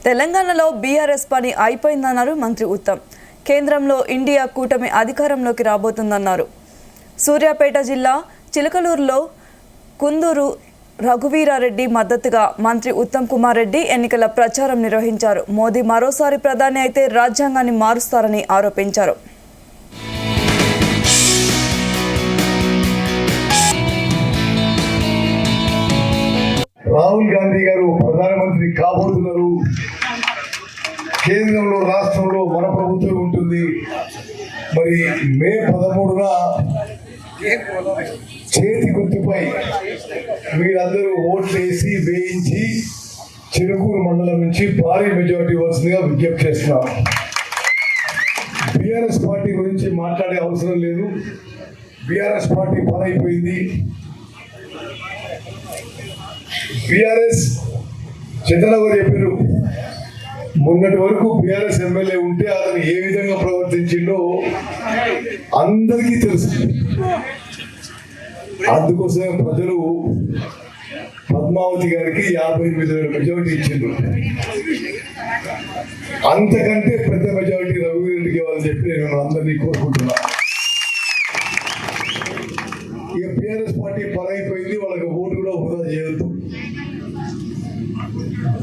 తెలంగాణలో బీఆర్ఎస్ పని అయిపోయిందన్నారు మంత్రి ఉత్తమ్. కేంద్రంలో ఇండియా కూటమి అధికారంలోకి రాబోతుందన్నారు. సూర్యాపేట జిల్లా చిలకలూరులో కుందూరు రఘువీరారెడ్డి మద్దతుగా మంత్రి ఉత్తమ్ కుమార్ రెడ్డి ఎన్నికల ప్రచారం నిర్వహించారు. మోదీ మరోసారి ప్రధాని అయితే రాజ్యాంగాన్ని మారుస్తారని ఆరోపించారు. రాహుల్ గాంధీ గారు ప్రధానమంత్రి కాబోతున్నారు. కేంద్రంలో రాష్ట్రంలో మన ప్రభుత్వం ఉంటుంది. మరి మే 13న చేతి గుర్తుపై మీరందరూ ఓట్లు వేసి వేయించి చిలుకూరు మండలం నుంచి భారీ మెజారిటీ వస్తుందిగా విజ్ఞప్తి చేస్తున్నాం. బీఆర్ఎస్ పార్టీ గురించి మాట్లాడే అవసరం లేదు. బీఆర్ఎస్ పార్టీ పనైపోయింది. బీఆర్ఎస్ చంద్రబాబు చెప్పారు, మొన్నటి వరకు బీఆర్ఎస్ ఎమ్మెల్యే ఉంటే అతను ఏ విధంగా ప్రవర్తించిండో అందరికీ తెలుసు. అందుకోసమే ప్రజలు పద్మావతి గారికి 58,000 మెజారిటీ ఇచ్చిండ్రు. అంతకంటే పెద్ద మెజారిటీ రఘువీరెడ్డికి ఇవ్వాలని చెప్పి నేను అందరినీ కోరుకుంటున్నా. ఇక బీఆర్ఎస్ పార్టీ పనైపోయింది, వాళ్ళకి ఓటు కూడా వృధా చేయొద్దు.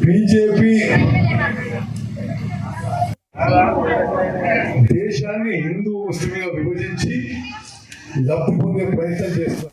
బీజేపీ దేశాన్ని హిందూ ముస్లింగా విభజించి లబ్ధి పొందే ప్రయత్నం చేస్తారు.